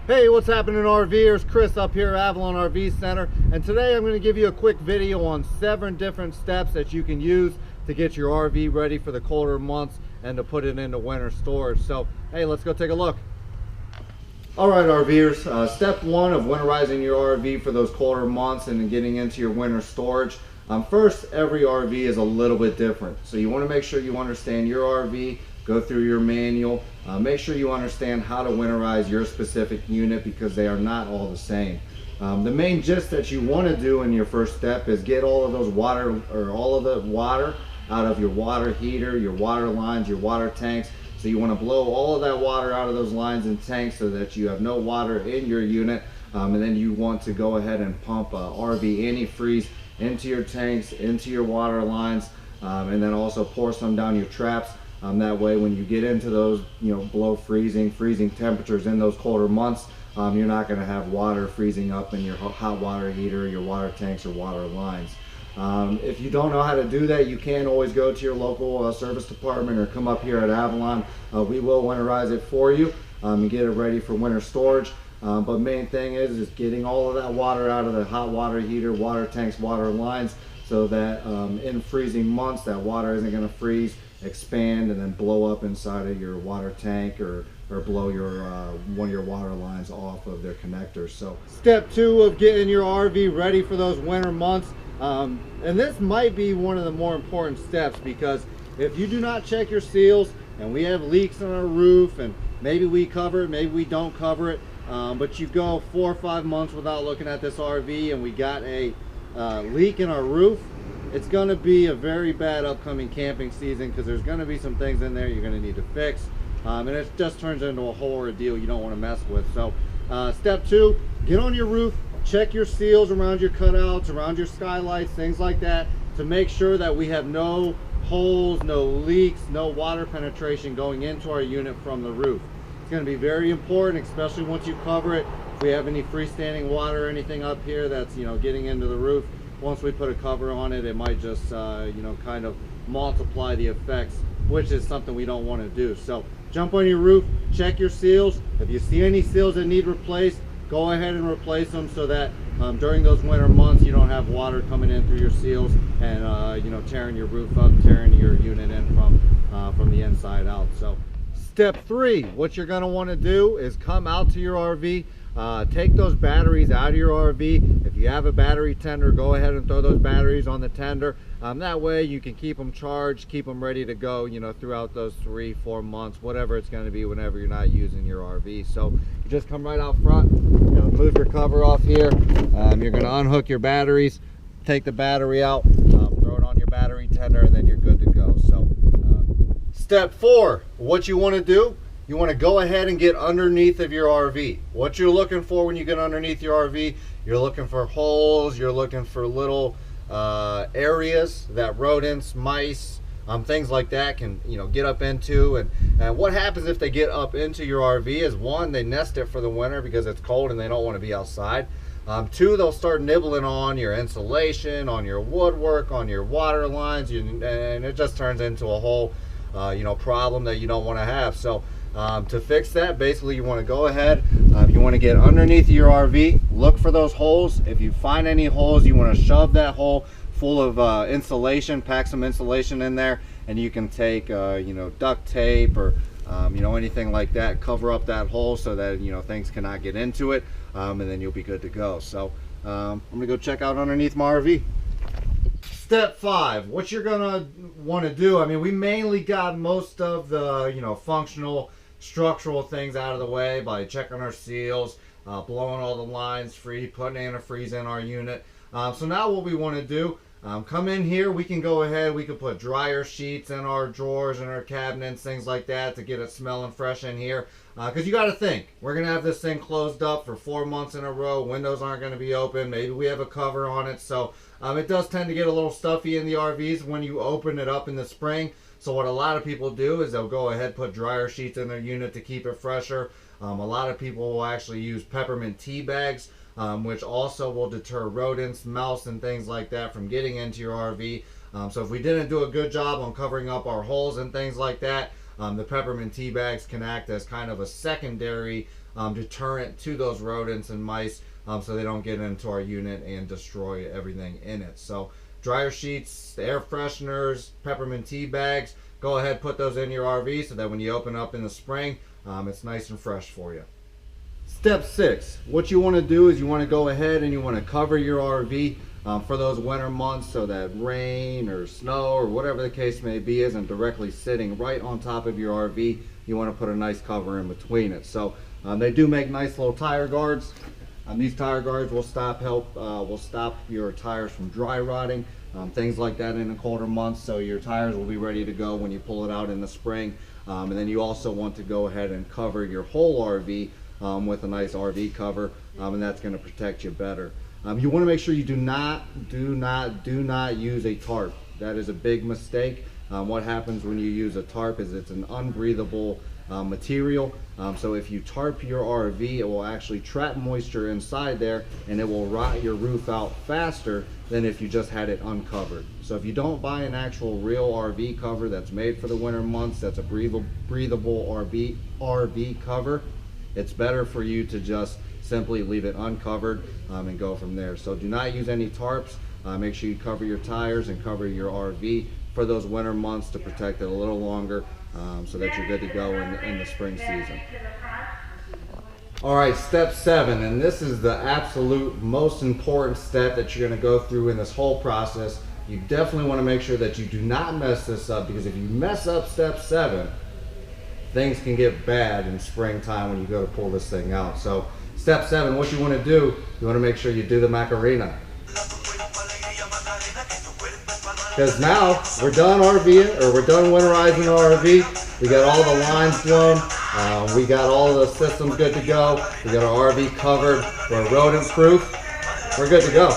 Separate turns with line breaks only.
Hey, what's happening, RVers? Chris up here at Avalon RV Center, and today I'm going to give you a quick video on 7 different steps that you can use to get your RV ready for the colder months and to put it into winter storage. So hey, let's go take a look. All right, RVers, step 1 of winterizing your RV for those colder months and getting into your winter storage. First, every RV is a little bit different, so you want to make sure you understand your RV. Go through your manual, make sure you understand how to winterize your specific unit because they are not all the same. The main gist that you want to do in your first step is get all of those water, or all of the water out of your water heater, your water lines, your water tanks. So you want to blow all of that water out of those lines and tanks so that you have no water in your unit. And then you want to go ahead and pump RV antifreeze into your tanks, into your water lines, and then also pour some down your traps. That way when you get into those, below freezing temperatures in those colder months, you're not going to have water freezing up in your hot water heater, your water tanks, or water lines. If you don't know how to do that, you can always go to your local service department or come up here at Avalon. We will winterize it for you and get it ready for winter storage. But main thing is getting all of that water out of the hot water heater, water tanks, water lines, so that in freezing months that water isn't going to freeze, expand, and then blow up inside of your water tank or blow your one of your water lines off of their connectors. So step 2 of getting your RV ready for those winter months, and this might be one of the more important steps, because if you do not check your seals and we have leaks on our roof, and maybe we cover it, maybe we don't cover it, but you go 4 or 5 months without looking at this RV and we got a leak in our roof, it's going to be a very bad upcoming camping season, because there's going to be some things in there you're going to need to fix, and it just turns into a whole ordeal you don't want to mess with. So step 2, get on your roof, check your seals around your cutouts, around your skylights, things like that, to make sure that we have no holes, no leaks, no water penetration going into our unit from the roof. It's going to be very important, especially once you cover it. If we have any freestanding water or anything up here that's getting into the roof, once we put a cover on it, it might just kind of multiply the effects, which is something we don't want to do. So jump on your roof, check your seals. If you see any seals that need replaced, go ahead and replace them, so that during those winter months you don't have water coming in through your seals and tearing your roof up, tearing your unit in from the inside out. So step 3, what you're going to want to do is come out to your RV. Take those batteries out of your RV. If you have a battery tender, go ahead and throw those batteries on the tender. That way you can keep them charged, keep them ready to go, throughout those 3-4 months, whatever it's going to be, whenever you're not using your RV. So you just come right out front, move your cover off here. You're going to unhook your batteries, take the battery out, throw it on your battery tender, and then you're good to go. So step 4, what you want to do, you want to go ahead and get underneath of your RV. What you're looking for when you get underneath your RV, you're looking for holes, you're looking for little areas that rodents, mice, things like that can get up into. And what happens if they get up into your RV is, 1, they nest it for the winter because it's cold and they don't want to be outside. 2, they'll start nibbling on your insulation, on your woodwork, on your water lines, and it just turns into a whole problem that you don't want to have. So to fix that, basically you want to go ahead, you want to get underneath your RV, look for those holes. If you find any holes, you want to shove that hole full of insulation, pack some insulation in there, and you can take duct tape or anything like that, cover up that hole so that things cannot get into it, and then you'll be good to go. So I'm gonna go check out underneath my RV. Step 5, what you're gonna want to do, we mainly got most of the functional structural things out of the way by checking our seals, blowing all the lines free, putting antifreeze in our unit. So now what we want to do, come in here, we can go ahead, we can put dryer sheets in our drawers and our cabinets, things like that, to get it smelling fresh in here. Because you got to think, we're going to have this thing closed up for 4 months in a row, windows aren't going to be open, maybe we have a cover on it, so it does tend to get a little stuffy in the RVs when you open it up in the spring. So what a lot of people do is they'll go ahead, put dryer sheets in their unit to keep it fresher. A lot of people will actually use peppermint tea bags, which also will deter rodents, mouse, and things like that from getting into your RV. So if we didn't do a good job on covering up our holes and things like that, the peppermint tea bags can act as kind of a secondary deterrent to those rodents and mice, so they don't get into our unit and destroy everything in it. So dryer sheets, air fresheners, peppermint tea bags, go ahead, put those in your RV so that when you open up in the spring, it's nice and fresh for you. Step 6, what you want to do is you want to go ahead and you want to cover your RV for those winter months, so that rain or snow or whatever the case may be isn't directly sitting right on top of your RV. You want to put a nice cover in between it. So they do make nice little tire guards. These tire guards will stop your tires from dry rotting, things like that in the colder months, so your tires will be ready to go when you pull it out in the spring. And then you also want to go ahead and cover your whole RV with a nice RV cover, and that's going to protect you better. You want to make sure you do not use a tarp. That is a big mistake. What happens when you use a tarp is it's an unbreathable material. So if you tarp your RV, it will actually trap moisture inside there, and it will rot your roof out faster than if you just had it uncovered. So if you don't buy an actual real RV cover that's made for the winter months, that's a breathable RV cover, it's better for you to just simply leave it uncovered and go from there. So do not use any tarps. Make sure you cover your tires and cover your RV for those winter months to protect it a little longer, so that you're good to go in the spring season. All right, step 7, and this is the absolute most important step that you're going to go through in this whole process. You definitely want to make sure that you do not mess this up, because if you mess up step 7, things can get bad in springtime when you go to pull this thing out. So step 7, what you want to do, you want to make sure you do the MACARENA. Because now we're done RVing, or we're done winterizing our RV. We got all the lines blown. We got all the systems good to go. We got our RV covered. We're rodent proof. We're good to go.